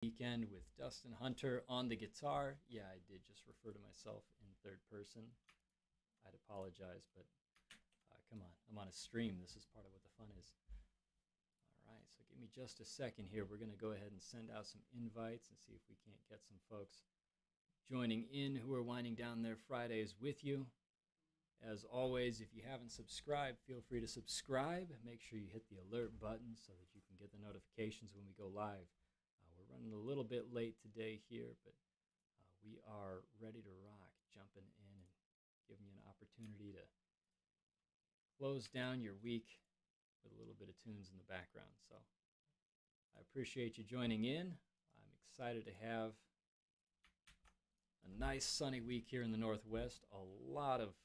Weekend with Dustin Hunter on the guitar. Yeah, I did just refer to myself in third person. I'd apologize, but come on, I'm on a stream. This is part of what the fun is. All right, so give me just a second here. We're going to go ahead and send out some invites and see if we can't get some folks joining in who are winding down their Fridays with you. As always, if you haven't subscribed, feel free to subscribe. Make sure you hit the alert button so that you can get the notifications when we go live. We're running a little bit late today here, but we are ready to rock, jumping in and giving you an opportunity to close down your week with a little bit of tunes in the background. So I appreciate you joining in. I'm excited to have a nice sunny week here in the Northwest. A lot of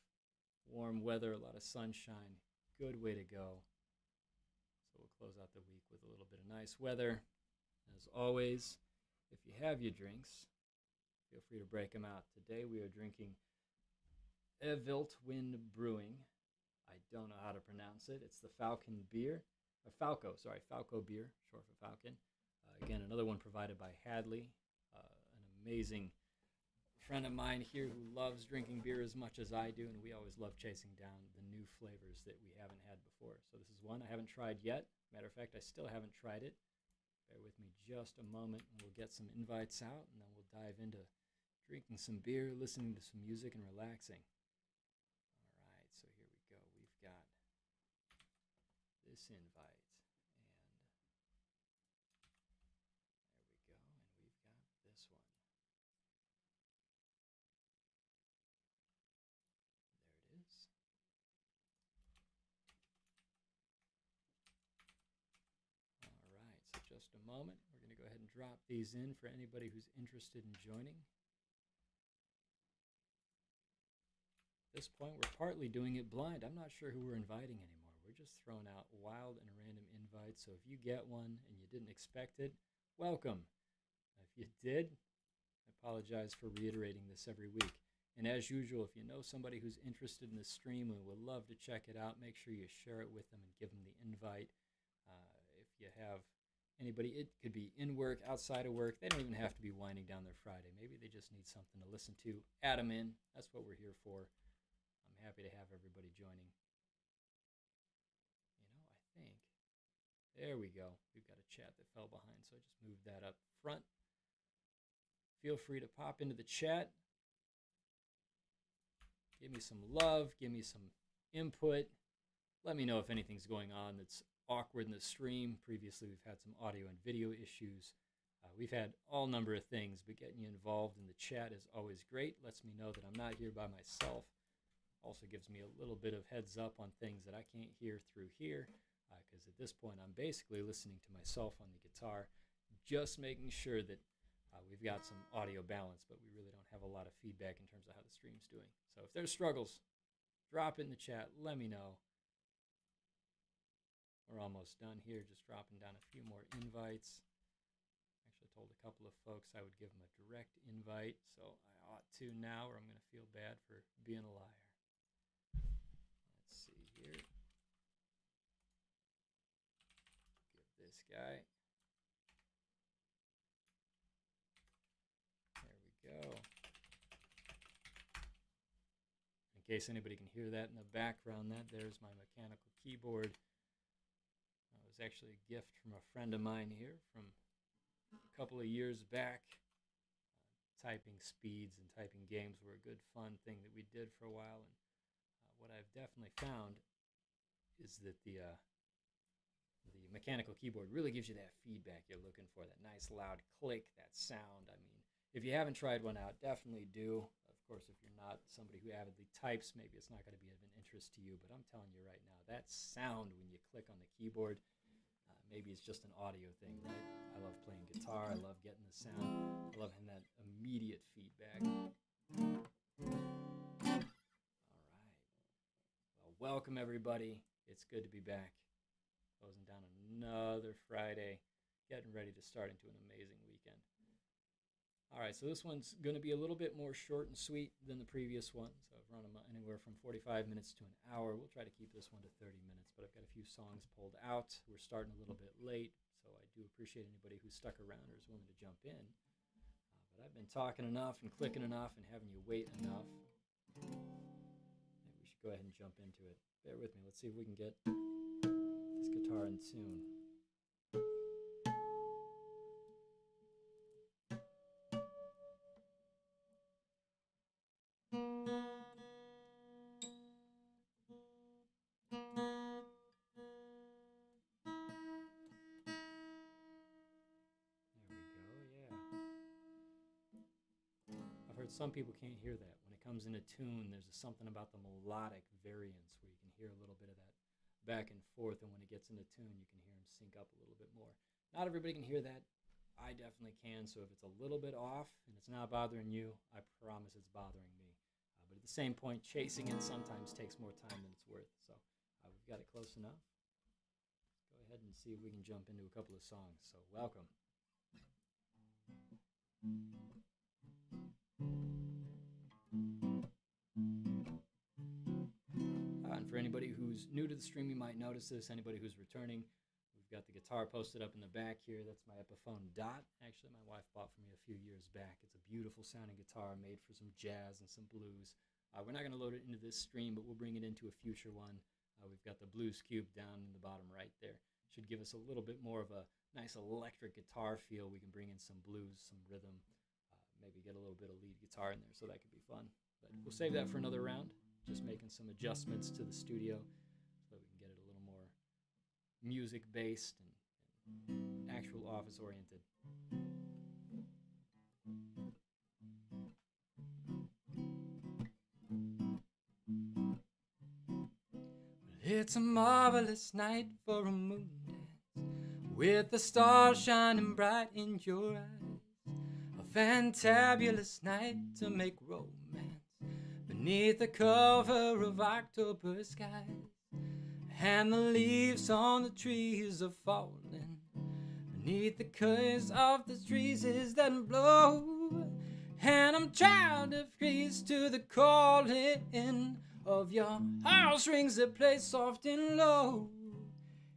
warm weather, a lot of sunshine. Good way to go. So we'll close out the week with a little bit of nice weather. As always, if you have your drinks, feel free to break them out. Today we are drinking Evilt Wind Brewing. I don't know how to pronounce it. It's the Falcon beer, Falco beer, short for Falcon. Again, another one provided by Hadley, an amazing friend of mine here who loves drinking beer as much as I do, and we always love chasing down the new flavors that we haven't had before. So this is one I haven't tried yet. Matter of fact, I still haven't tried it. Bear with me just a moment, and we'll get some invites out, and then we'll dive into drinking some beer, listening to some music, and relaxing. All right, so here we go. We've got this invite, and there we go, and we've got this one. There it is. All right, so just a moment. We're going to go ahead and drop these in for anybody who's interested in joining. At this point, we're partly doing it blind. I'm not sure who we're inviting anymore. We're just throwing out wild and random invites. So if you get one and you didn't expect it, welcome. If you did, I apologize for reiterating this every week. And as usual, if you know somebody who's interested in the stream and would love to check it out, make sure you share it with them and give them the invite. If you have anybody, it could be in work, outside of work. They don't even have to be winding down their Friday. Maybe they just need something to listen to. Add them in. That's what we're here for. I'm happy to have everybody joining. I think, there we go. We've got a chat that fell behind, so I just moved that up front. Feel free to pop into the chat. Give me some love. Give me some input. Let me know if anything's going on that's awkward in the stream. Previously, we've had some audio and video issues. We've had all number of things, but getting you involved in the chat is always great. Lets me know that I'm not here by myself. Also gives me a little bit of heads up on things that I can't hear through here, because at this point I'm basically listening to myself on the guitar, just making sure that we've got some audio balance, but we really don't have a lot of feedback in terms of how the stream's doing. So if there's struggles, drop it in the chat. Let me know. We're almost done here, just dropping down a few more invites. Actually, I told a couple of folks I would give them a direct invite, so I ought to now, or I'm going to feel bad for being a liar. Let's see here. Give this guy. There we go. In case anybody can hear that in the background, there's my mechanical keyboard. It was actually a gift from a friend of mine here from a couple of years back. Typing speeds and typing games were a good fun thing that we did for a while, and what I've definitely found is that the mechanical keyboard really gives you that feedback you're looking for, that nice loud click, that sound. I mean, if you haven't tried one out, definitely do. Of course, if you're not somebody who avidly types, maybe it's not going to be of an interest to you, but I'm telling you right now, that sound when you click on the keyboard, maybe it's just an audio thing, right? I love playing guitar. I love getting the sound. I love having that immediate feedback. All right. Well, welcome, everybody. It's good to be back. Closing down another Friday, getting ready to start into an amazing weekend. All right, so this one's going to be a little bit more short and sweet than the previous one. So I've run them anywhere from 45 minutes to an hour. We'll try to keep this one to 30 minutes, but I've got a few songs pulled out. We're starting a little bit late, so I do appreciate anybody who's stuck around or is willing to jump in. But I've been talking enough and clicking enough and having you wait enough. Maybe we should go ahead and jump into it. Bear with me. Let's see if we can get this guitar in tune. Some people can't hear that. When it comes in a tune, there's something about the melodic variance where you can hear a little bit of that back and forth, and when it gets into tune, you can hear them sync up a little bit more. Not everybody can hear that. I definitely can, so if it's a little bit off and it's not bothering you, I promise it's bothering me. But at the same point, chasing it sometimes takes more time than it's worth. So we've got it close enough. Go ahead and see if we can jump into a couple of songs. So welcome. And for anybody who's new to the stream, you might notice this. Anybody who's returning, we've got the guitar posted up in the back here. That's my Epiphone Dot. Actually, my wife bought for me a few years back. It's a beautiful sounding guitar made for some jazz and some blues. We're not going to load it into this stream, but we'll bring it into a future one. We've got the blues cube down in the bottom right there. Should give us a little bit more of a nice electric guitar feel. We can bring in some blues, some rhythm, maybe get a little bit of lead guitar in there, so that could be fun. But we'll save that for another round. Just making some adjustments to the studio so that we can get it a little more music-based and actual office-oriented. It's a marvelous night for a moon dance, with the stars shining bright in your eyes. A fantabulous night to make romance beneath the cover of October skies, and the leaves on the trees are falling beneath the curves of the breezes that blow, and I'm tired of grease to the calling of your heartstrings that play soft and low,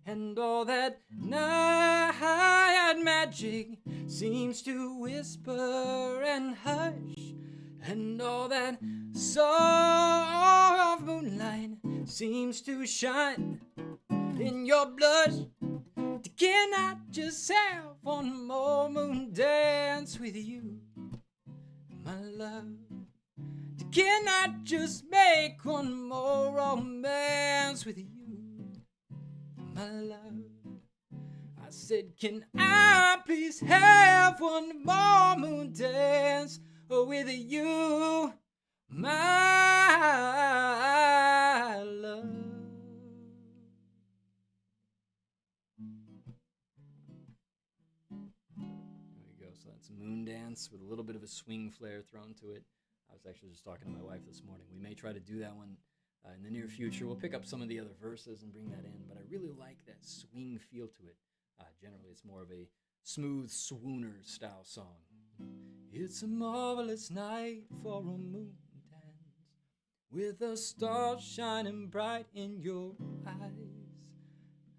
and all that night magic seems to whisper and hush, and all that soft moonlight seems to shine in your blush. Can I just have one more moon dance with you, my love? Can I just make one more romance with you, my love? I said, can I please have one more moon dance with you, my love? There we go. So that's a moon dance with a little bit of a swing flair thrown to it. I was actually just talking to my wife this morning. We may try to do that one in the near future. We'll pick up some of the other verses and bring that in, but I really like that swing feel to it. Generally, it's more of a smooth swooner style song. It's a marvelous night for a moon dance, with the stars shining bright in your eyes. And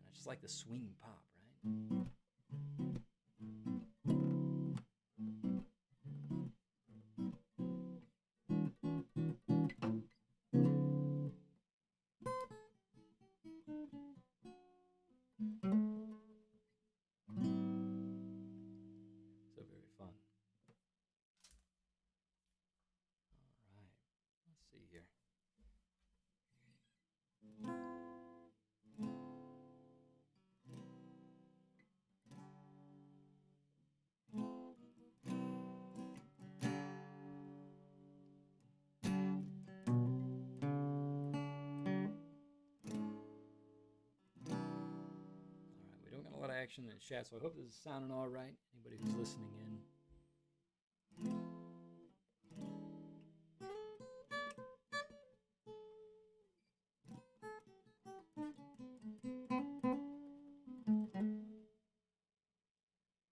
I just like the swing pop, right? Action in the chat, so I hope this is sounding all right. Anybody who's listening in.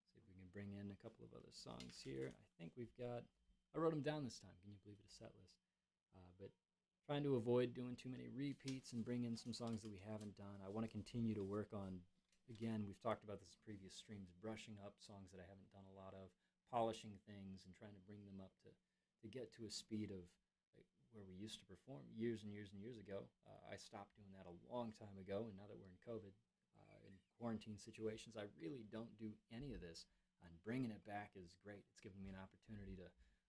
See if we can bring bring in a couple of other songs here. I think we've got, I wrote them down this time. Can you believe it? A set list. But trying to avoid doing too many repeats and bring in some songs that we haven't done. I want to continue to work on, again, we've talked about this in previous streams, brushing up songs that I haven't done a lot of, polishing things and trying to bring them up to get to a speed of where we used to perform years and years and years ago. I stopped doing that a long time ago, and now that we're in COVID, in quarantine situations, I really don't do any of this. And bringing it back is great. It's given me an opportunity to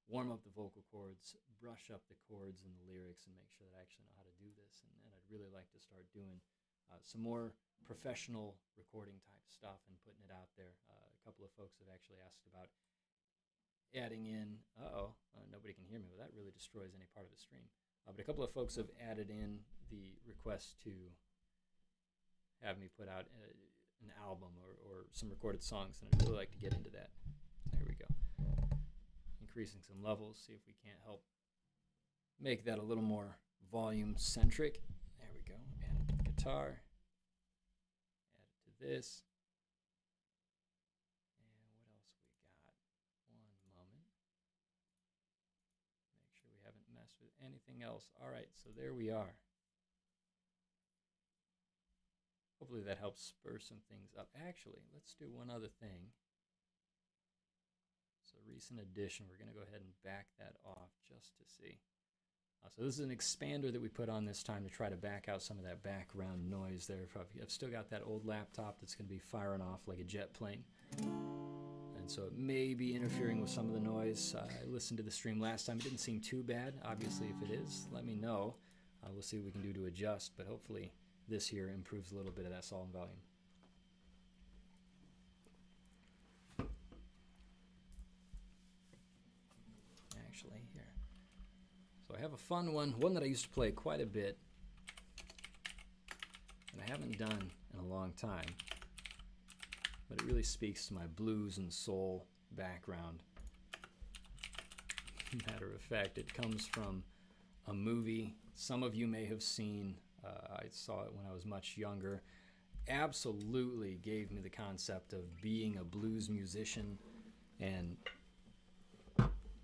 warm up the vocal cords, brush up the chords and the lyrics, and make sure that I actually know how to do this. And I'd really like to start doing some more professional recording type stuff and putting it out there. A couple of folks have actually asked about adding in, nobody can hear me, but that really destroys any part of the stream. But a couple of folks have added in the request to have me put out an album or some recorded songs, and I'd really like to get into that. There we go. Increasing some levels, see if we can't help make that a little more volume centric. There we go. Add it to the guitar. Add it to this. With anything else. All right, so there we are. Hopefully that helps spur some things up. Actually, let's do one other thing. So recent addition, we're going to go ahead and back that off just to see. So this is an expander that we put on this time to try to back out some of that background noise there. I've still got that old laptop that's going to be firing off like a jet plane. So it may be interfering with some of the noise. I listened to the stream last time. It didn't seem too bad. Obviously, if it is, let me know. We'll see what we can do to adjust, but hopefully this here improves a little bit of that solid volume. Actually, here. So I have a fun one that I used to play quite a bit, and I haven't done in a long time. But it really speaks to my blues and soul background. Matter of fact, it comes from a movie some of you may have seen. I saw it when I was much younger. Absolutely gave me the concept of being a blues musician and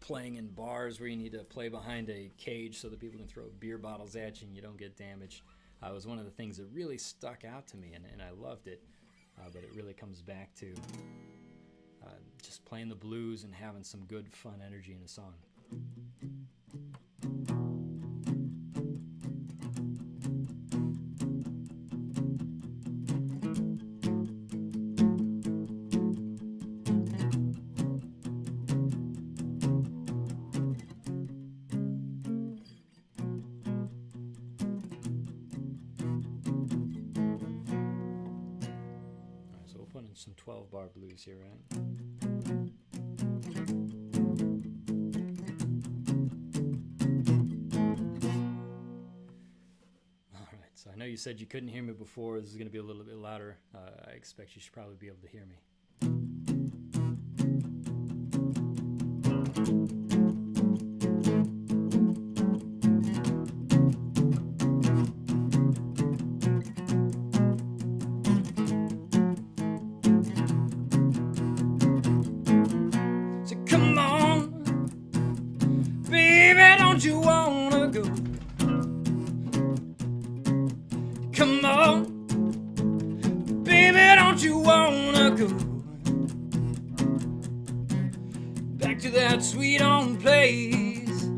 playing in bars where you need to play behind a cage so that people can throw beer bottles at you and you don't get damaged. It was one of the things that really stuck out to me, and I loved it. But it really comes back to just playing the blues and having some good, fun energy in a song. Some 12-bar blues here, right? All right, so I know you said you couldn't hear me before. This is going to be a little bit louder. I expect you should probably be able to hear me. Come on, baby, don't you wanna go back to that sweet home place,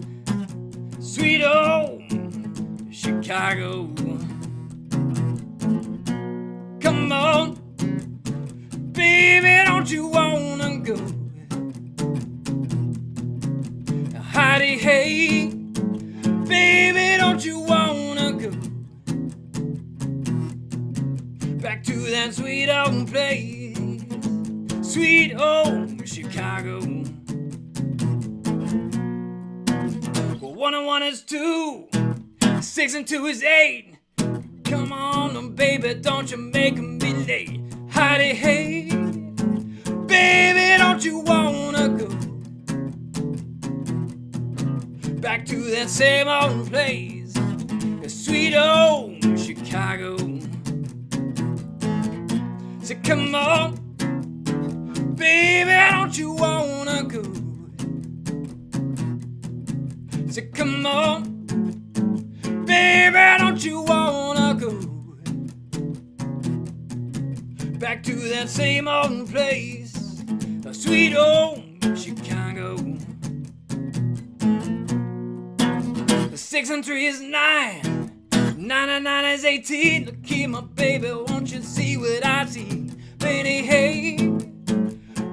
sweet old Chicago? Come on, baby, don't you wanna go? Heidi, hey, baby, don't you wanna go back to that sweet old place, sweet old Chicago? Well, 1 and 1 is 2, 6 and 2 is 8. Come on, baby, don't you make me late. Heidi, hey, baby, don't you wanna go back to that same old place, sweet old Chicago? So come on, Baby, don't you wanna go? So come on, baby, don't you wanna go back to that same old place, a sweet old Chicago. 6 and 3 is 9, 9 and 9 is 18. Look here, my baby, won't you see what I see? Baby, hey,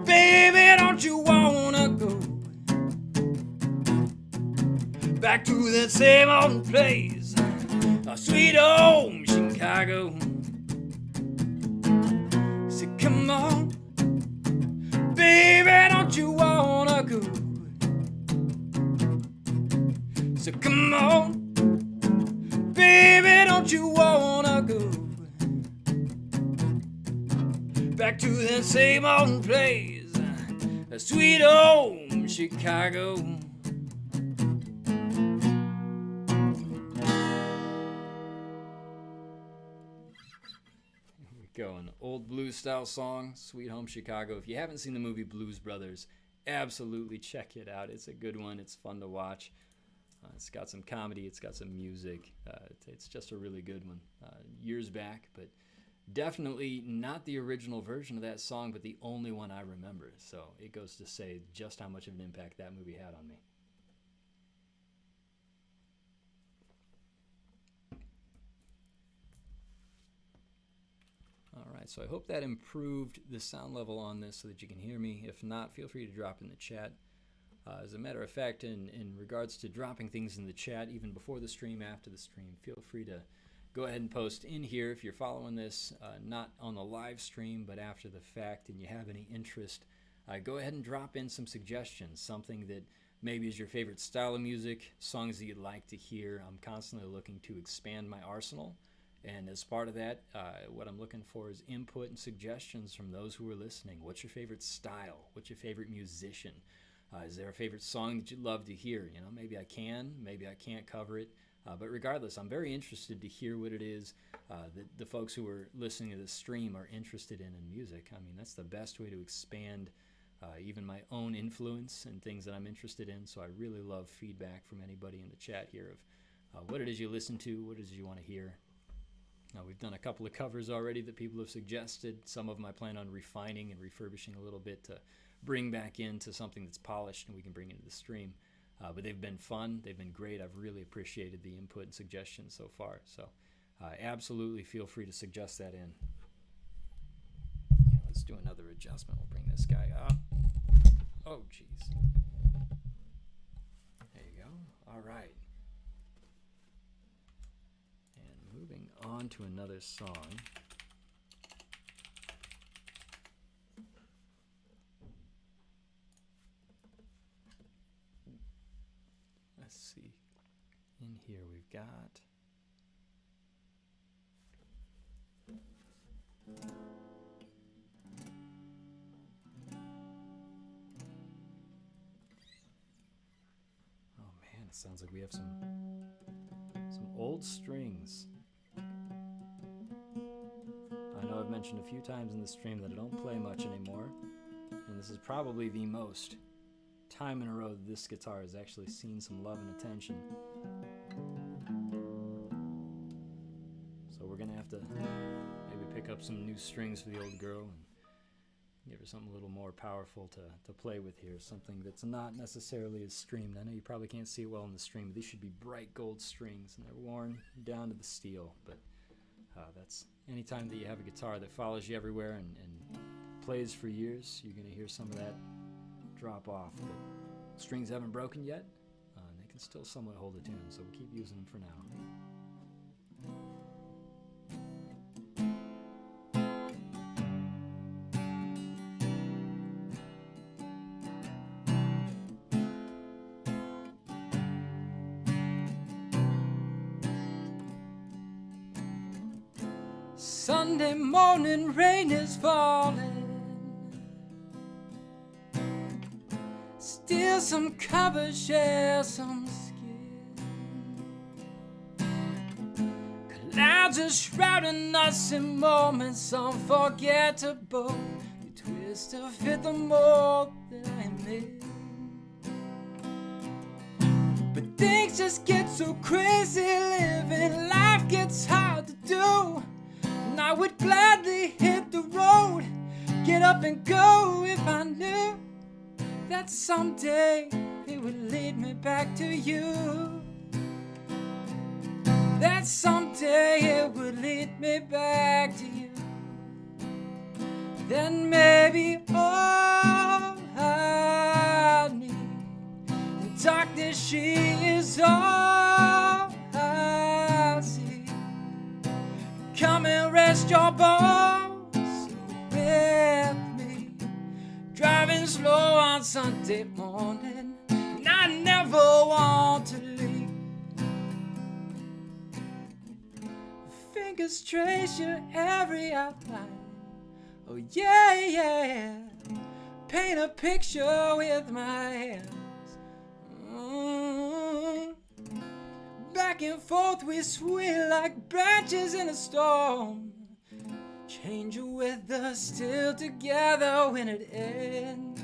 baby, don't you wanna go back to that same old place, a sweet old Chicago? So come on, baby, don't you wanna go? So come on, baby, don't you wanna go back to that same old place, a sweet old Chicago? Here we go, an old blues style song, Sweet Home Chicago. If you haven't seen the movie Blues Brothers, absolutely check it out. It's a good one. It's fun to watch. It's got some comedy, it's got some music. It's just a really good one. Years back, but definitely not the original version of that song, but the only one I remember. So it goes to say just how much of an impact that movie had on me. All right, so I hope that improved the sound level on this so that you can hear me. If not, feel free to drop in the chat. As a matter of fact, in regards to dropping things in the chat, even before the stream, after the stream, feel free to go ahead and post in here if you're following this, not on the live stream, but after the fact, and you have any interest. Go ahead and drop in some suggestions, something that maybe is your favorite style of music, songs that you'd like to hear. I'm constantly looking to expand my arsenal, and as part of that, what I'm looking for is input and suggestions from those who are listening. What's your favorite style? What's your favorite musician? Is there a favorite song that you'd love to hear? You know, maybe I can, maybe I can't cover it. But regardless, I'm very interested to hear what it is that the folks who are listening to this stream are interested in music. I mean, that's the best way to expand even my own influence and things that I'm interested in. So I really love feedback from anybody in the chat here of what it is you listen to, what it is you want to hear. Now, we've done a couple of covers already that people have suggested. Some of them I plan on refining and refurbishing a little bit to bring back into something that's polished and we can bring into the stream. But they've been fun. They've been great. I've really appreciated the input and suggestions so far. So absolutely feel free to suggest that in. Yeah, let's do another adjustment. We'll bring this guy up. Oh, jeez. There you go. All right. And moving on to another song. Let's see. In here we've got man, it sounds like we have some old strings. I know I've mentioned a few times in the stream that I don't play much anymore, and this is probably the most time in a row that this guitar has actually seen some love and attention. So we're gonna have to maybe pick up some new strings for the old girl and give her something a little more powerful to play with here, something that's not necessarily as streamed. I know you probably can't see it well in the stream, but these should be bright gold strings, and they're worn down to the steel. But that's anytime that you have a guitar that follows you everywhere and plays for years, you're going to hear some of that drop off. But strings haven't broken yet. They can still somewhat hold a tune, so we'll keep using them for now. Sunday morning rain is falling, still some covers share some skin. Clouds are shrouding us in moments unforgettable. You just to fit the mold that I'm in. But things just get so crazy living, life gets hard to do. And I would gladly hit the road, get up and go if I knew that someday it would lead me back to you. That someday it would lead me back to you. Then maybe all I need, in darkness she is all I see. Come and rest your bones with me, driving slow on Sunday morning, and I never want to leave. Fingers trace your every outline. Oh yeah, yeah. Paint a picture with my hands. Back and forth we swing like branches in a storm. Change your weather, still together when it ends.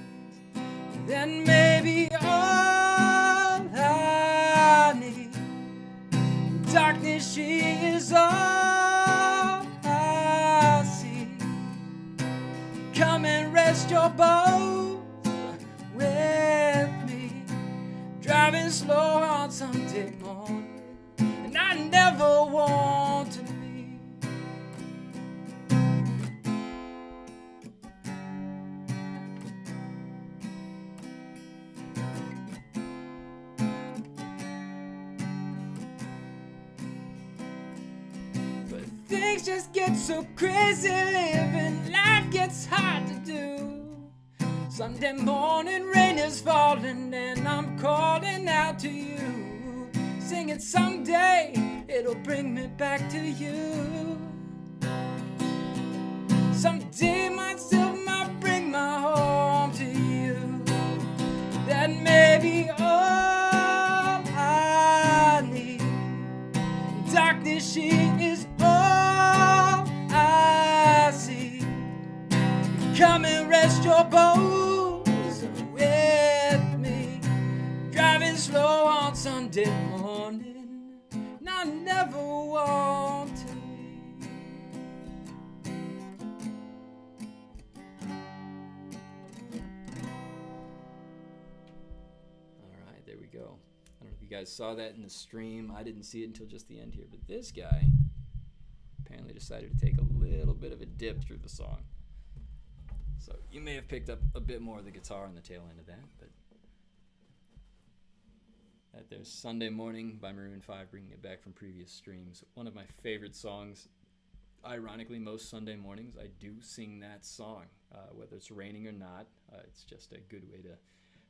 Then maybe all I need, darkness she is all I see. Come and rest your bones with me, driving slow on Sunday morning, and I never want to leave. But things just get so crazy living, life gets hard to do. Sunday morning rain is falling and I'm calling out to you, singing someday it'll bring me back to you. Someday myself might bring my home to you. That may be all I need. Darkness she is all I see. Come and rest your bones with me, driving slow on Sunday morning, and I never want to leave. Alright, there we go. I don't know if you guys saw that in the stream. I didn't see it until just the end here, but this guy apparently decided to take a little bit of a dip through the song. So you may have picked up a bit more of the guitar on the tail end of that, but there's Sunday Morning by Maroon 5, bringing it back from previous streams. One of my favorite songs. Ironically, most Sunday mornings I do sing that song, whether it's raining or not. It's just a good way to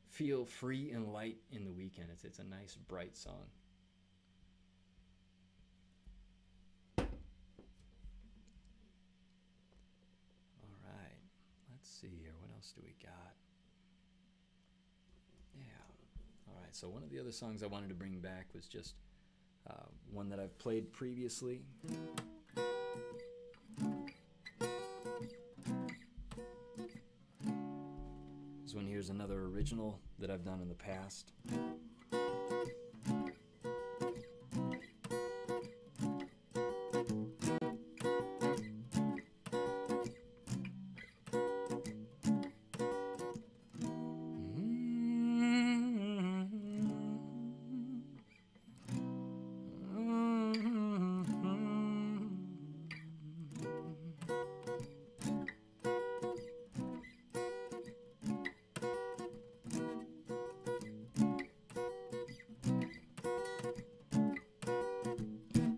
feel free and light in the weekend. It's a nice, bright song. See here, what else do we got? Yeah. All right, so one of the other songs I wanted to bring back was just one that I've played previously. This one here's another original that I've done in the past.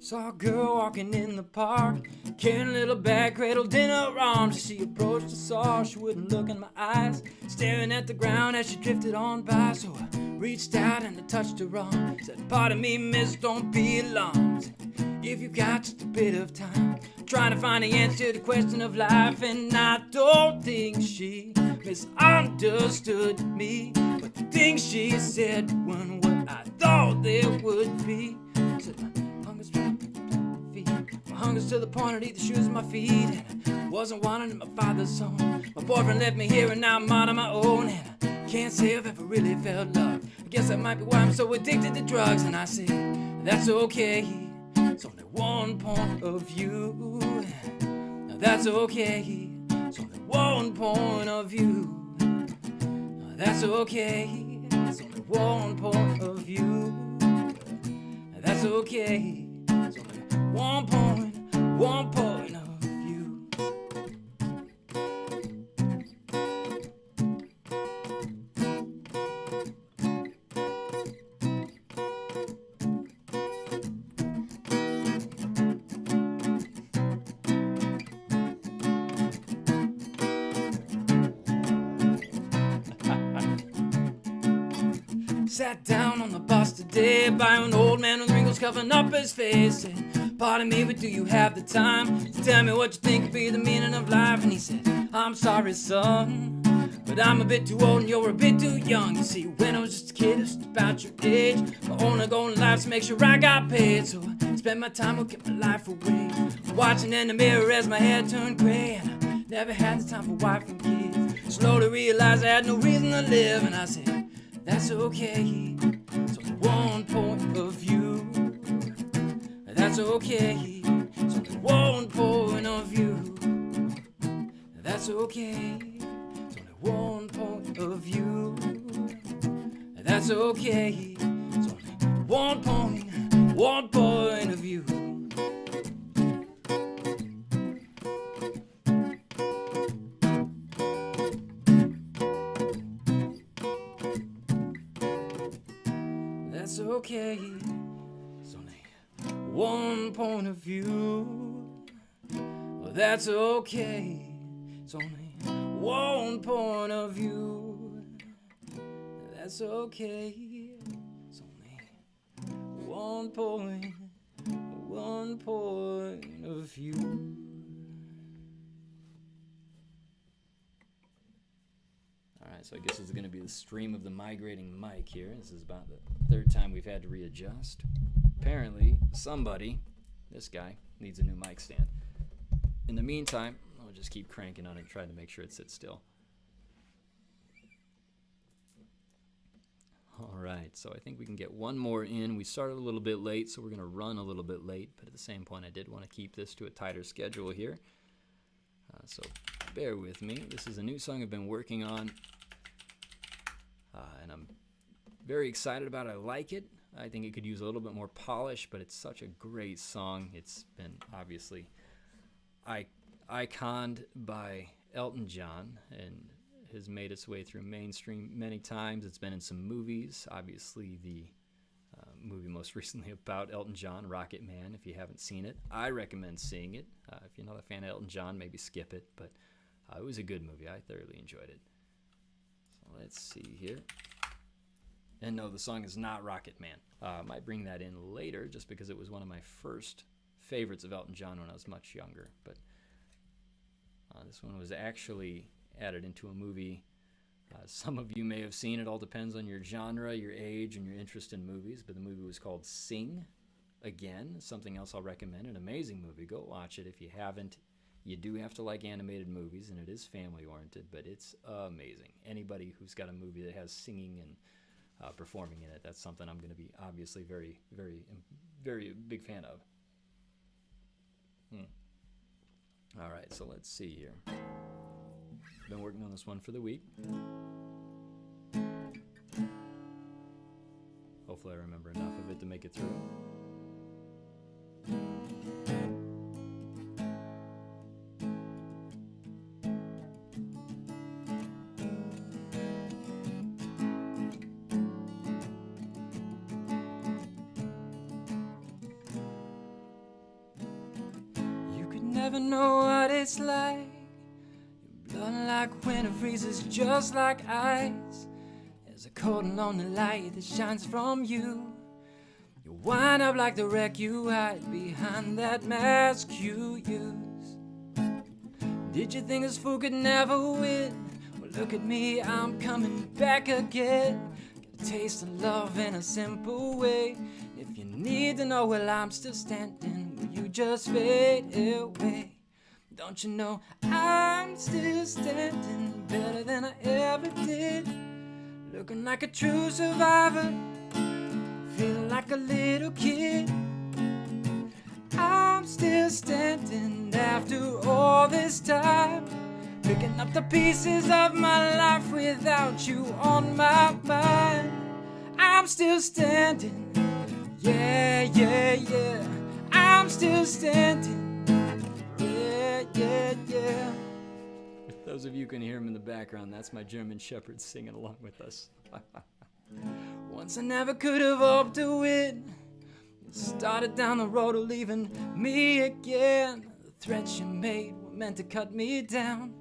Saw a girl walking in the park, carrying a little bag cradled in her arms. As she approached, I saw she wouldn't look in my eyes, staring at the ground as she drifted on by. So I reached out and I touched her arm, said, "Pardon me, miss, don't be alarmed. If you've got just a bit of time, I'm trying to find the answer to the question of life." And I don't think she misunderstood me, but the things she said weren't what I thought they would be. Said, my hungers to the point I'd eat the shoes of my feet. And I wasn't wanted in my father's home. My boyfriend left me here and now I'm out on my own. And I can't say I've ever really felt love. I guess that might be why I'm so addicted to drugs. And I say, that's okay, it's only one point of view. Now that's okay, it's only one point of view. Now that's okay, it's only one point of view. Now that's okay, it's only one point of view. Sat down on the bus today by an old man with wrinkles covering up his face. Said, pardon me, but do you have the time to tell me what you think could be the meaning of life? And he said, I'm sorry, son, but I'm a bit too old and you're a bit too young. You see, when I was just a kid, just about your age, my only goal in life's to make sure I got paid. So I spent my time looking my life away, watching in the mirror as my hair turned gray. And I never had the time for wife and kids. Slowly realized I had no reason to live. And I said, that's okay, it's only one point of view. That's okay, it's only one point of view. That's okay, it's only one point of view. That's okay, it's only one point of view. That's okay, it's only one point of view. Well, that's okay, it's only one point of view. That's okay, it's only one point of view. Alright, so I guess it's going to be the stream of the migrating mic here. This is about the third time we've had to readjust. Apparently, somebody, this guy, needs a new mic stand. In the meantime, I'll just keep cranking on it, trying to make sure it sits still. Alright, so I think we can get one more in. We started a little bit late, so we're going to run a little bit late, but at the same point I did want to keep this to a tighter schedule here. So bear with me. This is a new song I've been working on, and I'm very excited about it. I like it. I think it could use a little bit more polish, but it's such a great song. It's been obviously iconed by Elton John and has made its way through mainstream many times. It's been in some movies. Obviously, the movie most recently about Elton John, Rocket Man. If you haven't seen it, I recommend seeing it. If you're not a fan of Elton John, maybe skip it, but it was a good movie. I thoroughly enjoyed it. So let's see here. And no, the song is not Rocket Man. I might bring that in later just because it was one of my first favorites of Elton John when I was much younger. But this one was actually added into a movie. Some of you may have seen it. All depends on your genre, your age, and your interest in movies. But the movie was called Sing. Again, something else I'll recommend. An amazing movie. Go watch it if you haven't. You do have to like animated movies, and it is family-oriented, but it's amazing. Anybody who's got a movie that has singing and performing in it, that's something I'm going to be obviously very, very, very big fan of. All right, so let's see here. Been working on this one for the week. Hopefully I remember enough of it to make it through. You could never know what it's like. Blood like winter freezes just like ice. There's a cold and lonely light that shines from you. You wind up like the wreck you hide behind that mask you use. Did you think this fool could never win? Well, look at me, I'm coming back again. Get a taste of love in a simple way. If you need to know, well, I'm still standing with you just fade away. Don't you know I'm still standing better than I ever did, looking like a true survivor, feeling like a little kid. I'm still standing after all this time, picking up the pieces of my life without you on my mind. I'm still standing, yeah, yeah, yeah. I'm still standing, yeah, yeah, yeah. Those of you who can hear him in the background, that's my German Shepherd singing along with us. Once I never could have hoped to win, started down the road of leaving me again. The threats you made were meant to cut me down,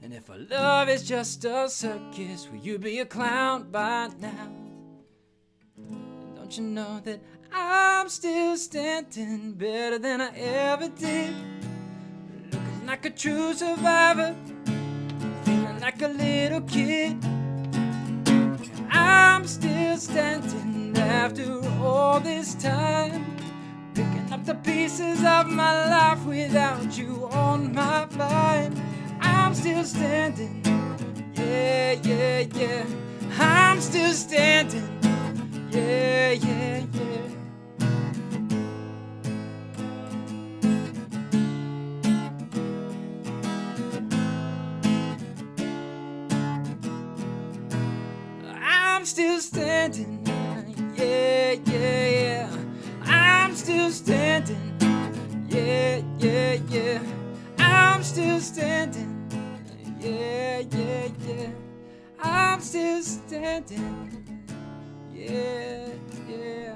and if our love is just a circus, will you be a clown by now? And don't you know that I'm still standing better than I ever did, looking like a true survivor, feeling like a little kid. I'm still standing after all this time, picking up the pieces of my life without you on my mind. I'm still standing, yeah, yeah, yeah. I'm still standing, yeah, yeah, yeah. I'm still standing, yeah, yeah, yeah. I'm still standing, yeah, yeah, yeah. I'm still standing, yeah, yeah, yeah. I'm still standing, yeah, yeah.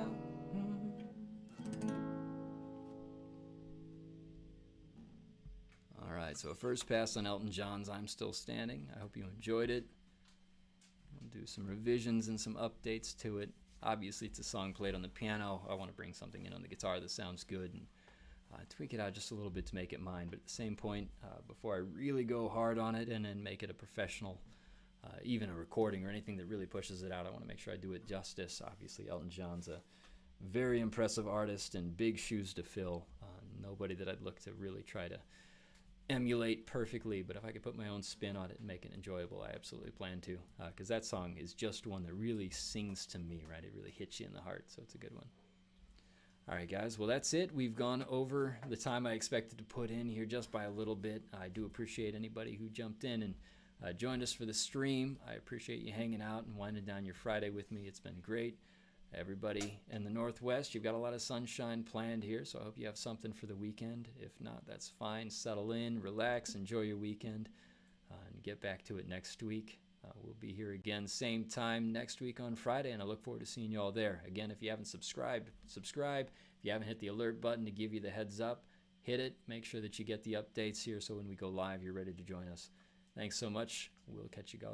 All right, so a first pass on Elton John's I'm Still Standing. I hope you enjoyed it. We'll do some revisions and some updates to it. Obviously, it's a song played on the piano. I want to bring something in on the guitar that sounds good and tweak it out just a little bit to make it mine. But at the same point, before I really go hard on it and then make it a professional, even a recording or anything that really pushes it out, I want to make sure I do it justice. Obviously, Elton John's a very impressive artist and big shoes to fill. Nobody that I'd look to really try to emulate perfectly, but if I could put my own spin on it and make it enjoyable, I absolutely plan to, because that song is just one that really sings to me, right? It really hits you in the heart, so it's a good one. All right, guys, well, that's it. We've gone over the time I expected to put in here just by a little bit. I do appreciate anybody who jumped in and joined us for the stream. I appreciate you hanging out and winding down your Friday with me. It's been great. Everybody in the Northwest, you've got a lot of sunshine planned here, so I hope you have something for the weekend. If not, that's fine. Settle in, relax, enjoy your weekend, and get back to it next week. We'll be here again same time next week on Friday, and I look forward to seeing you all there. Again, if you haven't subscribed, subscribe. If you haven't hit the alert button to give you the heads up, hit it. Make sure that you get the updates here so when we go live, you're ready to join us. Thanks so much. We'll catch you guys.